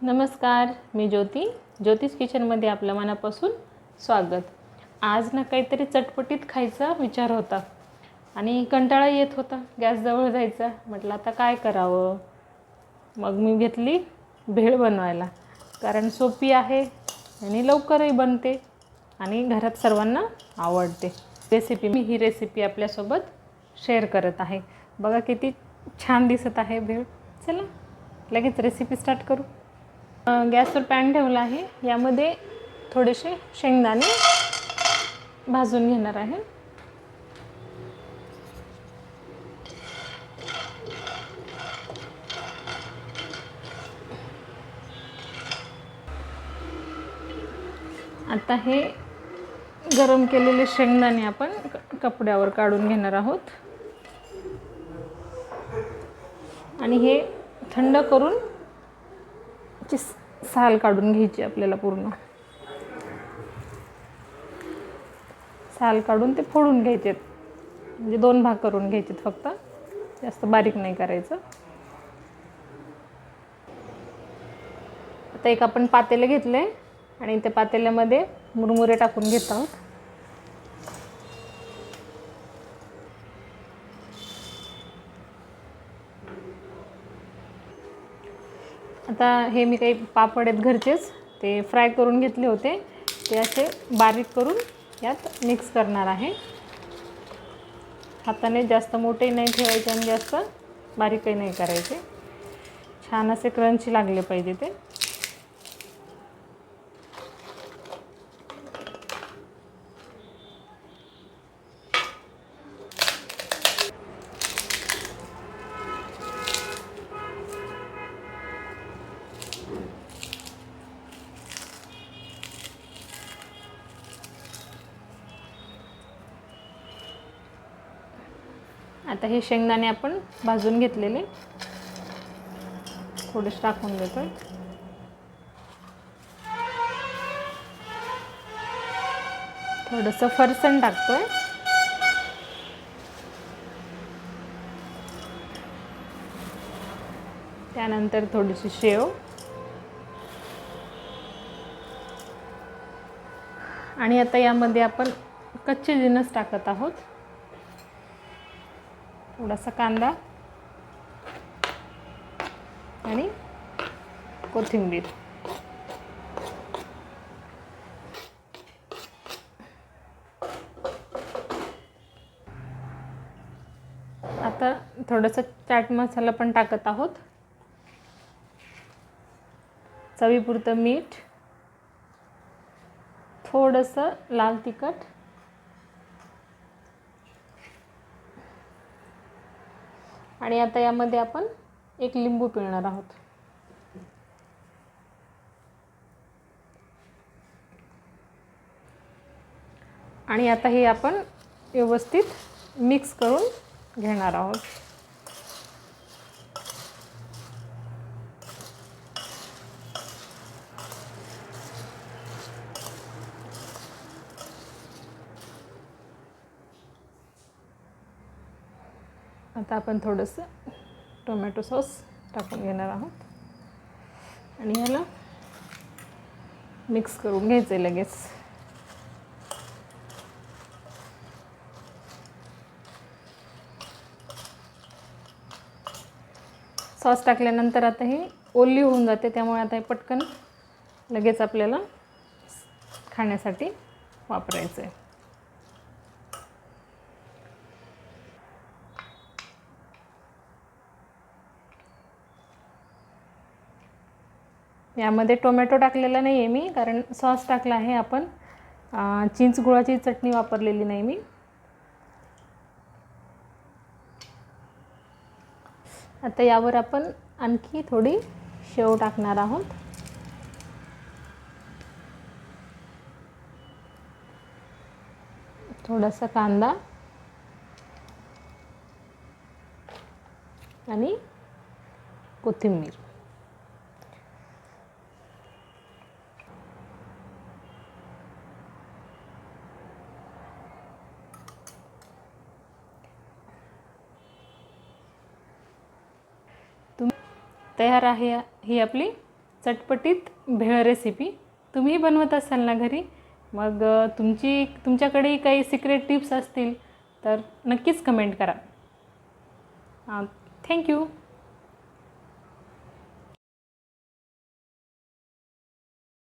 नमस्कार, मी ज्योती. ज्योतिष किचनमध्ये आपलं मनापासून स्वागत. आज ना काहीतरी चटपटीत खायचा विचार होता आणि कंटाळा येत होता गॅसजवळ जायचा. म्हटलं आता काय करावं. मग मी घेतली भेळ बनवायला, कारण सोपी आहे आणि लवकरही बनते आणि घरात सर्वांना आवडते. ही रेसिपी आपल्यासोबत शेअर करत आहे. बघा किती छान दिसत आहे भेळ. चला लगेच रेसिपी स्टार्ट करू. गॅसवर पॅन ठेवला आहे. यामध्ये थोडेसे शेंगदाणे भाजून घेणार आहे. आता हे गरम केलेले शेंगदाणे आपण कपड्यावर काढून घेणार आहोत आणि हे थंड करून साल काढून घ्यायची आपल्याला. पूर्ण साल काढून ते फोडून घ्यायचे, म्हणजे 2 भाग करून घ्यायचे, फक्त जास्त बारीक नाही करायचं. आता एक आपण पातेलं घेतले आणि त्या पातेल्यामध्ये मुरमुरे टाकून घेत आहोत. आता हे मी काही पापड आहेत घरचेच, ते फ्राय करून घेतले होते. ते असे बारीक करून यात मिक्स करणार आहे. हाताने जास्त मोठे नाही ठेवायचे आणि जास्त बारीकही नाही करायचे. छान असे क्रंची लागले पाहिजे ते. आता हे शेंगदाणे आपण भाजून घेतलेले थोडेसे टाकून देतोय. थोडंसं फरसाण टाकतोय. त्यानंतर थोडीशी शेव आणि आता यामध्ये आपण कच्चे जिन्नस टाकत आहोत. थोडासा कांदा आणि कोथिंबीर. आता थोडासा चाट मसाला पण टाकत आहोत. चवीपुरतं मीठ, थोडंसं लाल तिखट आणि आता यामध्ये आपण 1 लिंबू पिळणार आहोत. आणि आता हे आपण व्यवस्थित मिक्स करून घेणार आहोत. आता आपण थोडंसं टोमॅटो सॉस टाकून घेणार आहोत आणि याला मिक्स करून घ्यायचं आहे लगेच. सॉस टाकल्यानंतर आता ही ओली होऊन जाते, त्यामुळे आता हे पटकन लगेच आपल्याला खाण्यासाठी वापरायचं आहे. यामध्ये टोमॅटो टाकलेला नाही आहे मी, कारण सॉस टाकला आहे आपण. चिंच गुळाची चटणी वापरलेली नाही मी. आता यावर आपण आणखी थोडी शेव टाकणार आहोत. थोडासा कांदा आणि कोथिंबीर. तयार आहे ही आपली चटपटीत भेळ रेसिपी तुम्ही बनवत असाल ना घरी, मग तुमच्याकडेही काही सिक्रेट टिप्स असतील तर नक्कीच कमेंट करा. थँक्यू.